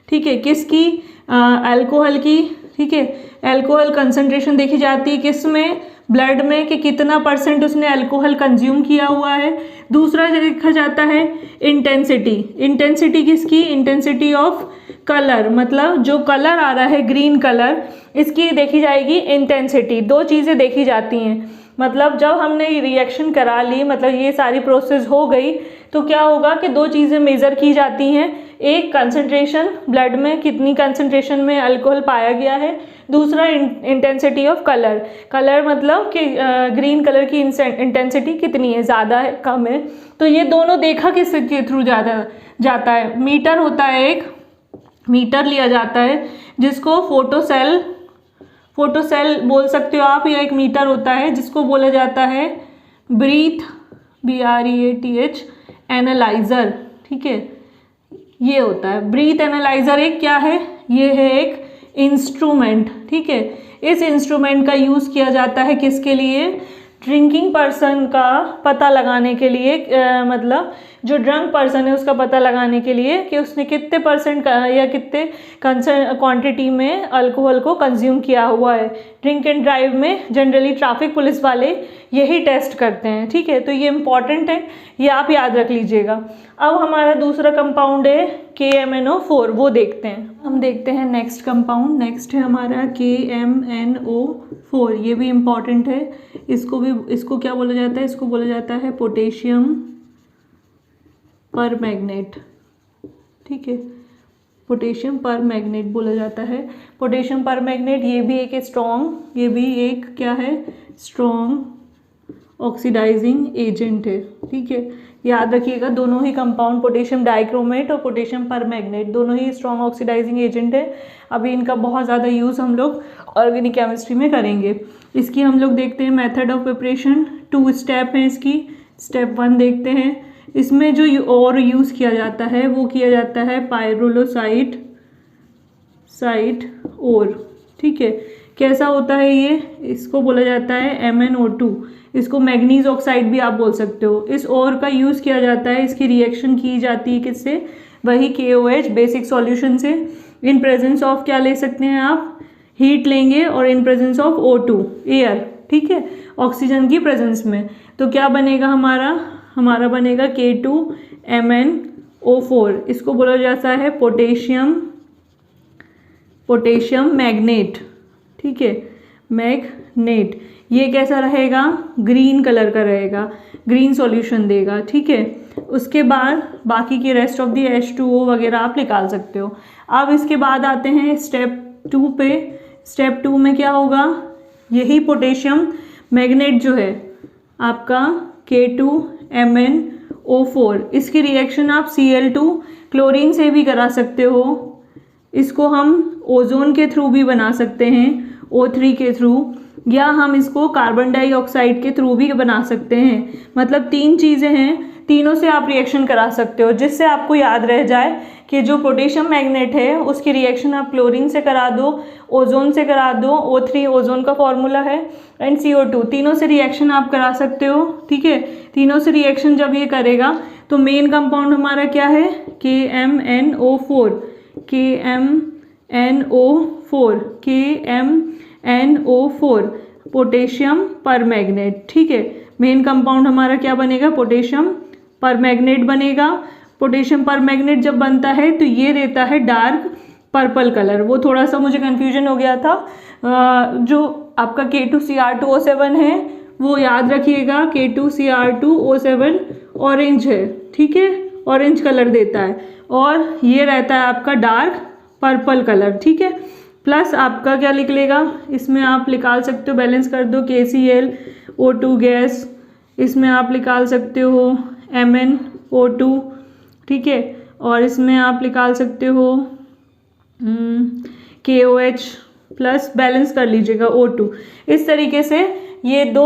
ठीक है, किसकी, अल्कोहल की, ठीक है। अल्कोहल कंसंट्रेशन देखी जाती है किस में, ब्लड में, कि कितना % उसने अल्कोहल कंज्यूम किया हुआ है। दूसरा देखा जाता है इंटेंसिटी। इंटेंसिटी किसकी, इंटेंसिटी ऑफ कलर, मतलब जो कलर आ रहा है ग्रीन कलर, इसकी देखी जाएगी इंटेंसिटी। दो चीज़ें देखी जाती हैं। मतलब जब हमने रिएक्शन करा ली, मतलब ये सारी प्रोसेस हो गई, तो क्या होगा कि दो चीज़ें मेज़र की जाती हैं। एक कंसंट्रेशन, ब्लड में कितनी कंसंट्रेशन में अल्कोहल पाया गया है। दूसरा इंटेंसिटी ऑफ कलर। कलर मतलब कि ग्रीन कलर की इंटेंसिटी कितनी है, ज़्यादा है, कम है। तो ये दोनों देखा किसके थ्रू जाता है, मीटर होता है, एक मीटर लिया जाता है जिसको फोटोसेल बोल सकते हो आप, या एक मीटर होता है जिसको बोला जाता है ब्रीथ, BREATH एनालाइज़र, ठीक है। ये होता है ब्रीथ एनालाइज़र। एक क्या है, ये है एक इंस्ट्रूमेंट, ठीक है। इस इंस्ट्रूमेंट का यूज़ किया जाता है किसके लिए, ड्रिंकिंग पर्सन का पता लगाने के लिए, मतलब जो ड्रंक पर्सन है उसका पता लगाने के लिए कि उसने कितने % या कितने क्वांटिटी में अल्कोहल को कंज्यूम किया हुआ है। ड्रिंक एंड ड्राइव में जनरली ट्रैफिक पुलिस वाले यही टेस्ट करते हैं, ठीक है। तो ये इम्पॉर्टेंट है, ये आप याद रख लीजिएगा। अब हमारा दूसरा कंपाउंड है KMNO4, वो देखते हैं। हम देखते हैं नेक्स्ट कंपाउंड। नेक्स्ट है हमारा KMNO4, ये भी इम्पॉर्टेंट है। इसको क्या बोला जाता है, इसको बोला जाता है पोटेशियम परमैंगनेट, ठीक है, पोटेशियम पर मैग्नेट बोला जाता है। पोटेशियम पर मैग्नेट ये भी एक स्ट्रॉन्ग, ये भी एक क्या है, स्ट्रॉन्ग ऑक्सीडाइजिंग एजेंट है। ठीक है, याद रखिएगा दोनों ही कंपाउंड पोटेशियम डाइक्रोमेट और पोटेशियम पर मैग्नेट दोनों ही स्ट्रॉन्ग ऑक्सीडाइजिंग एजेंट है। अभी इनका बहुत ज़्यादा यूज़ हम लोग ऑर्गेनिक केमिस्ट्री में करेंगे। इसकी हम लोग देखते हैं मेथड ऑफ प्रिपरेशन, 2 स्टेप हैं इसकी। स्टेप 1 देखते हैं, इसमें जो और यूज़ किया जाता है वो किया जाता है पायरोलोसाइट और। ठीक है, कैसा होता है ये, इसको बोला जाता है MnO2, इसको मैग्नीज ऑक्साइड भी आप बोल सकते हो। इस और का यूज़ किया जाता है, इसकी रिएक्शन की जाती है किससे, वही KOH बेसिक सॉल्यूशन से। इन प्रेजेंस ऑफ क्या ले सकते हैं आप, हीट लेंगे, और in presence of O2 air. ठीक है, ऑक्सीजन की प्रेजेंस में। तो क्या बनेगा हमारा बनेगा K2MnO4। इसको बोला जाता है पोटेशियम मैग्नेट। ठीक है, मैग्नेट। ये कैसा रहेगा, ग्रीन कलर का रहेगा, ग्रीन सॉल्यूशन देगा। ठीक है, उसके बाद बाकी के रेस्ट ऑफ दी H2O वगैरह आप निकाल सकते हो। अब इसके बाद आते हैं स्टेप 2 पे। स्टेप 2 में क्या होगा, यही पोटेशियम मैग्नेट जो है आपका K2MnO4, इसकी रिएक्शन आप Cl2 क्लोरीन से भी करा सकते हो। इसको हम ओजोन के थ्रू भी बना सकते हैं, O3 के थ्रू, या हम इसको कार्बन डाइऑक्साइड के थ्रू भी बना सकते हैं। मतलब 3 चीज़ें हैं, तीनों से आप रिएक्शन करा सकते हो, जिससे आपको याद रह जाए कि जो पोटेशियम मैग्नेट है उसकी रिएक्शन आप क्लोरीन से करा दो, ओजोन से करा दो, O3 ओजोन का फॉर्मूला है, एंड CO2, तीनों से रिएक्शन आप करा सकते हो। ठीक है, तीनों से रिएक्शन जब ये करेगा तो मेन कंपाउंड हमारा क्या है, KMnO4 पोटेशियम पर मैग्नेट। ठीक है, मेन कंपाउंड हमारा क्या बनेगा, पोटेशियम पर मैग्नेट बनेगा। पोटेशियम पर मैग्नेट जब बनता है तो ये देता है डार्क पर्पल कलर। वो थोड़ा सा मुझे कन्फ्यूजन हो गया था, जो आपका K2Cr2O7 है वो याद रखिएगा, K2Cr2O7 ऑरेंज है। ठीक है, ऑरेंज कलर देता है, और ये रहता है आपका डार्क पर्पल कलर। ठीक है, प्लस आपका क्या निकलेगा, इसमें आप निकाल सकते हो, बैलेंस कर दो, KClO2 गैस, इसमें आप निकाल सकते हो MnO2। ठीक है, और इसमें आप निकाल सकते हो KOH प्लस, बैलेंस कर लीजिएगा O2। इस तरीके से ये दो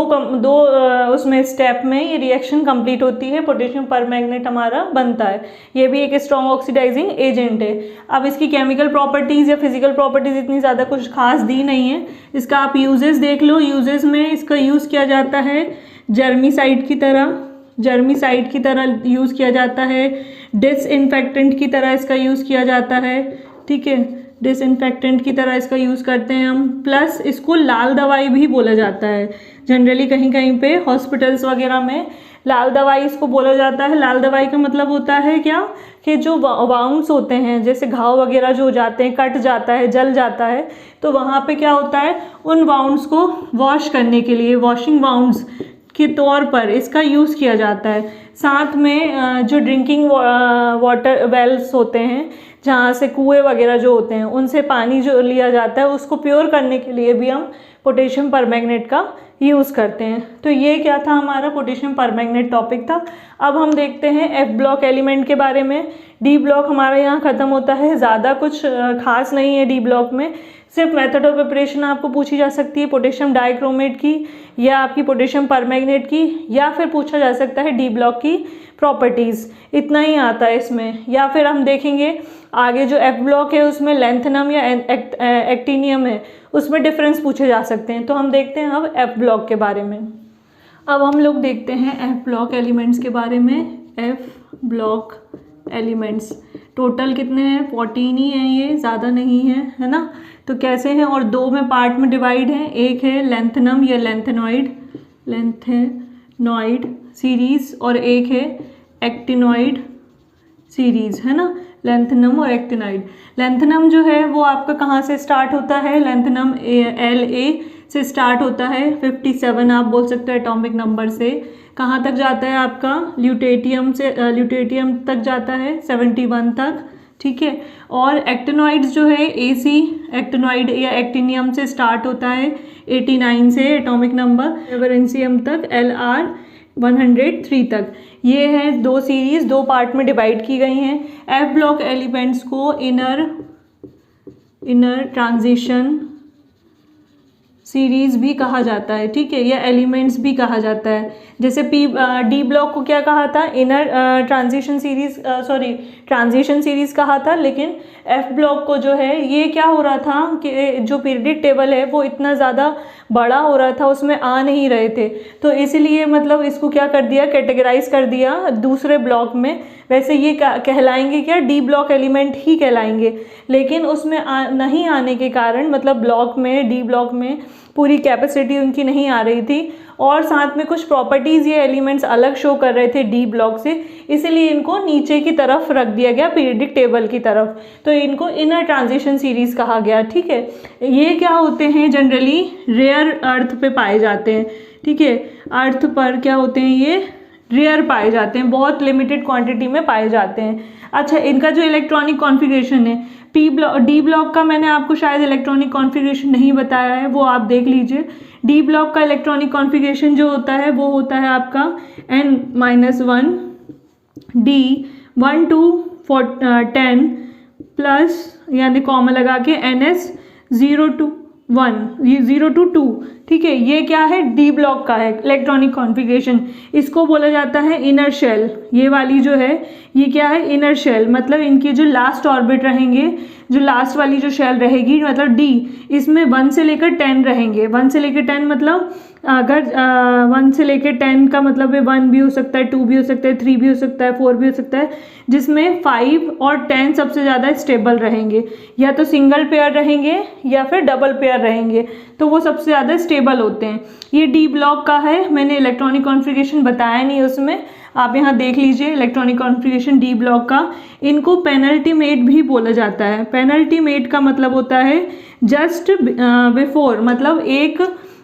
उसमें स्टेप में ये रिएक्शन कंप्लीट होती है, पोटेशियम परमैंगनेट हमारा बनता है। ये भी एक स्ट्रॉन्ग ऑक्सीडाइजिंग एजेंट है। अब इसकी केमिकल प्रॉपर्टीज़ या फिजिकल प्रॉपर्टीज़ इतनी ज़्यादा कुछ खास दी नहीं है। इसका आप यूजेस देख लो। यूजेस में इसका यूज़ किया जाता है जर्मीसाइड की तरह यूज़ किया जाता है, डिसइंफेक्टेंट की तरह इसका यूज़ किया जाता है। ठीक है, डिसइंफेक्टेंट की तरह इसका यूज़ करते हैं हम। प्लस इसको लाल दवाई भी बोला जाता है। जनरली कहीं कहीं पे हॉस्पिटल्स वगैरह में लाल दवाई इसको बोला जाता है। लाल दवाई का मतलब होता है क्या, कि जो वाउंड्स होते हैं, जैसे घाव वगैरह जो हो जाते हैं, कट जाता है, जल जाता है, तो वहाँ पे क्या होता है, उन वाउंड्स को वॉश करने के लिए, वॉशिंग वाउंड्स के तौर पर इसका यूज़ किया जाता है। साथ में जो ड्रिंकिंग वाटर वेल्स होते हैं, जहाँ से कुएं वगैरह जो होते हैं, उनसे पानी जो लिया जाता है, उसको प्योर करने के लिए भी हम पोटेशियम परमैंगनेट का यूज़ करते हैं। तो ये क्या था, हमारा पोटेशियम परमैंगनेट टॉपिक था। अब हम देखते हैं F ब्लॉक एलिमेंट के बारे में। D ब्लॉक हमारा यहाँ ख़त्म होता है। ज़्यादा कुछ खास नहीं है D ब्लॉक में। सिर्फ मेथड ऑफ प्रिपरेशन आपको पूछी जा सकती है पोटेशियम डाइक्रोमेट की, या आपकी पोटेशियम परमैंगनेट की, या फिर पूछा जा सकता है D ब्लॉक की प्रॉपर्टीज़। इतना ही आता है इसमें। या फिर हम देखेंगे आगे जो F ब्लॉक है उसमें लैंथनम या एक्टिनियम है, उसमें डिफरेंस पूछे जा सकते हैं। तो हम देखते हैं अब F ब्लॉक के बारे में। अब हम लोग देखते हैं F ब्लॉक एलिमेंट्स के बारे में। F ब्लॉक एलिमेंट्स टोटल कितने हैं, 14 ही हैं, ये ज़्यादा नहीं है ना। तो कैसे हैं, और दो में पार्ट में डिवाइड हैं। एक है लैंथनम या लैंथेनॉइड सीरीज़, और एक है एक्टिनॉइड सीरीज़, है ना, लैंथनम और एक्टिनॉइड। लैंथनम जो है वो आपका कहाँ से स्टार्ट होता है, लैंथनम La से स्टार्ट होता है, 57 आप बोल सकते हो एटॉमिक नंबर से। कहाँ तक जाता है आपका, ल्यूटेटियम तक जाता है 71 तक, ठीक है। और एक्टिनॉइड्स जो है AC एक्टिनॉइड या एक्टिनियम से स्टार्ट होता है 89 से एटॉमिक नंबर वेलेंसियम तक LR103 तक। ये है दो सीरीज़, दो पार्ट में डिवाइड की गई हैं। F ब्लॉक एलिमेंट्स को इनर ट्रांजिशन सीरीज़ भी कहा जाता है, ठीक है, या एलिमेंट्स भी कहा जाता है। जैसे D ब्लॉक को क्या कहा था, इनर ट्रांजिशन सीरीज़ कहा था, लेकिन F ब्लॉक को जो है ये क्या हो रहा था कि जो पीरियडिक टेबल है वो इतना ज़्यादा बड़ा हो रहा था, उसमें आ नहीं रहे थे, तो इसलिए मतलब इसको क्या कर दिया, कैटेगराइज कर दिया दूसरे ब्लॉक में। वैसे ये कहलाएंगे क्या, D ब्लॉक एलिमेंट ही कहलाएंगे, लेकिन उसमें नहीं आने के कारण मतलब D ब्लॉक में पूरी कैपेसिटी उनकी नहीं आ रही थी, और साथ में कुछ प्रॉपर्टीज़ ये एलिमेंट्स अलग शो कर रहे थे D ब्लॉक से, इसलिए इनको नीचे की तरफ रख दिया गया पीरियडिक टेबल की तरफ, तो इनको इनर ट्रांजिशन सीरीज़ कहा गया, ठीक है। ये क्या होते हैं, जनरली रेयर अर्थ पे पाए जाते हैं, ठीक है, अर्थ पर क्या होते हैं, ये रेयर पाए जाते हैं, बहुत लिमिटेड क्वांटिटी में पाए जाते हैं। अच्छा, इनका जो इलेक्ट्रॉनिक कॉन्फ़िगरेशन है D ब्लॉक का मैंने आपको शायद इलेक्ट्रॉनिक कॉन्फ़िगरेशन नहीं बताया है, वो आप देख लीजिए। D ब्लॉक का इलेक्ट्रॉनिक कॉन्फ़िगरेशन जो होता है वो होता है आपका N-1 D 1 to 10 प्लस यानी कॉमा लगा के NS 0 to 1 0 to 2, ठीक है। ये क्या है, D ब्लॉक का है इलेक्ट्रॉनिक कॉन्फ़िगरेशन, इसको बोला जाता है इनर शेल। ये वाली जो है ये क्या है, इनर शेल, मतलब इनके जो लास्ट ऑर्बिट रहेंगे, जो लास्ट वाली जो शेल रहेगी मतलब D, इसमें 1 से लेकर 10 रहेंगे। 1 से लेकर 10 मतलब अगर 1 से लेकर 10 का मतलब है 1 भी हो सकता है, 2 भी हो सकता है, 3 भी हो सकता है, 4 भी हो सकता है, जिसमें 5 और 10 सबसे ज़्यादा स्टेबल रहेंगे, या तो सिंगल पेयर रहेंगे या फिर डबल पेयर रहेंगे, तो वो सबसे ज़्यादा स्टेबल होते हैं। ये D ब्लॉक का है, मैंने इलेक्ट्रॉनिक कॉन्फ़िगरेशन बताया नहीं उसमें, आप यहाँ देख लीजिए इलेक्ट्रॉनिक कॉन्फ़िगरेशन D ब्लॉक का। इनको पेनल्टीमेट भी बोला जाता है। पेनल्टीमेट का मतलब होता है जस्ट बिफोर, मतलब एक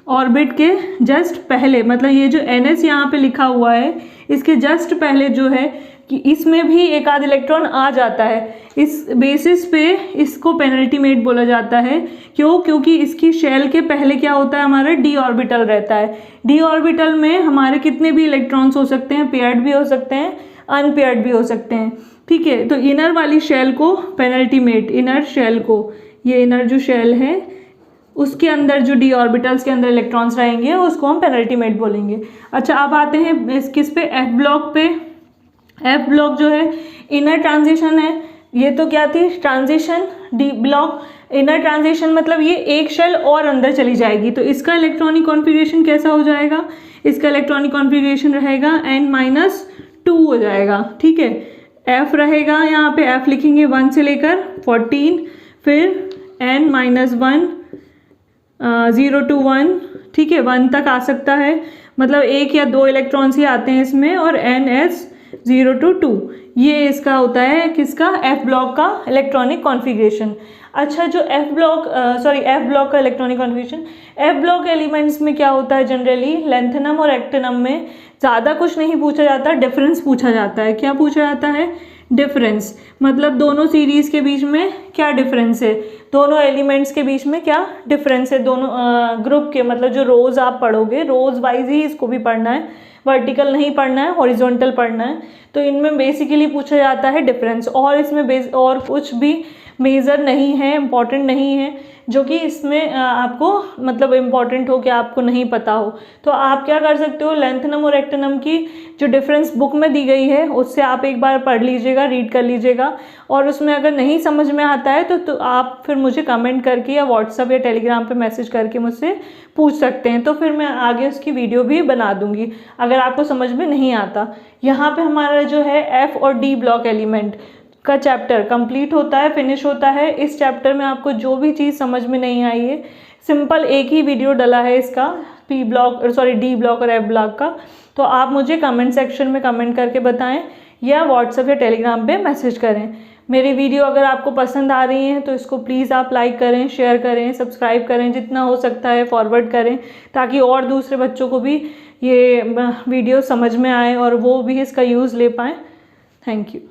ऑर्बिट के जस्ट पहले, मतलब ये जो NS यहाँ पे लिखा हुआ है इसके जस्ट पहले जो है कि इसमें भी एक आध इलेक्ट्रॉन आ जाता है, इस बेसिस पे इसको पेनल्टीमेट बोला जाता है। क्यों, क्योंकि इसकी शेल के पहले क्या होता है, हमारा D ऑर्बिटल रहता है। D ऑर्बिटल में हमारे कितने भी इलेक्ट्रॉन्स हो सकते हैं, पेयर्ड भी हो सकते हैं, अनपेयर्ड भी हो सकते हैं, ठीक है। तो इनर वाली शेल को पेनल्टीमेट, इनर शेल को, ये इनर जो शेल है उसके अंदर जो D ऑर्बिटल्स के अंदर इलेक्ट्रॉन्स रहेंगे उसको हम पेनल्टीमेट बोलेंगे। अच्छा, अब आते हैं किस पे, F ब्लॉक पे। F ब्लॉक जो है इनर ट्रांजिशन है, ये तो क्या थी, transition. D block inner transition मतलब ये एक शेल और अंदर चली जाएगी, तो इसका इलेक्ट्रॉनिक कॉन्फ़िगरेशन कैसा हो जाएगा, इसका इलेक्ट्रॉनिक कॉन्फ़िगरेशन रहेगा N-2 हो जाएगा, ठीक है। F रहेगा, यहाँ पे F लिखेंगे 1 से लेकर 14, फिर N-1 0 to 1, ठीक है, 1 तक आ सकता है, मतलब 1 या 2 इलेक्ट्रॉन्स ही आते हैं इसमें, और NS 0 to 2, ये इसका होता है किसका, F ब्लॉक का इलेक्ट्रॉनिक कॉन्फ़िगरेशन। अच्छा, जो F ब्लॉक का electronic configuration, F block elements में क्या होता है, जनरली लेंथेनम और एक्टिनम में ज़्यादा कुछ नहीं पूछा जाता, डिफरेंस पूछा जाता है। क्या पूछा जाता है, डिफरेंस, मतलब दोनों सीरीज़ के बीच में क्या डिफरेंस है, दोनों एलिमेंट्स के बीच में क्या डिफरेंस है, दोनों ग्रुप के, मतलब जो रोज़ आप पढ़ोगे रोज़ वाइज ही इसको भी पढ़ना है, वर्टिकल नहीं पढ़ना है, हॉरिजॉन्टल पढ़ना है। तो इनमें बेसिकली पूछा जाता है डिफरेंस, और इसमें और कुछ भी मेजर नहीं है, इम्पॉर्टेंट नहीं है, जो कि इसमें आपको मतलब इम्पॉर्टेंट हो कि आपको नहीं पता हो। तो आप क्या कर सकते हो, लेंथेनम और एक्टिनम की जो डिफरेंस बुक में दी गई है उससे आप एक बार पढ़ लीजिएगा, रीड कर लीजिएगा, और उसमें अगर नहीं समझ में आता है तो आप फिर मुझे कमेंट करके या व्हाट्सअप या टेलीग्राम पे मैसेज करके मुझसे पूछ सकते हैं, तो फिर मैं आगे उसकी वीडियो भी बना दूँगी अगर आपको समझ में नहीं आता। यहाँ पर हमारा जो है F और D ब्लॉक एलिमेंट का चैप्टर कंप्लीट होता है, फिनिश होता है। इस चैप्टर में आपको जो भी चीज़ समझ में नहीं आई है, सिंपल एक ही वीडियो डला है इसका D ब्लॉक और F ब्लॉक का, तो आप मुझे कमेंट सेक्शन में कमेंट करके बताएं या व्हाट्सएप या टेलीग्राम पे मैसेज करें। मेरी वीडियो अगर आपको पसंद आ रही हैं तो इसको प्लीज़ आप लाइक करें, शेयर करें, सब्सक्राइब करें, जितना हो सकता है फॉरवर्ड करें, ताकि और दूसरे बच्चों को भी ये वीडियो समझ में आए और वो भी इसका यूज़ ले पाएँ। Thank you.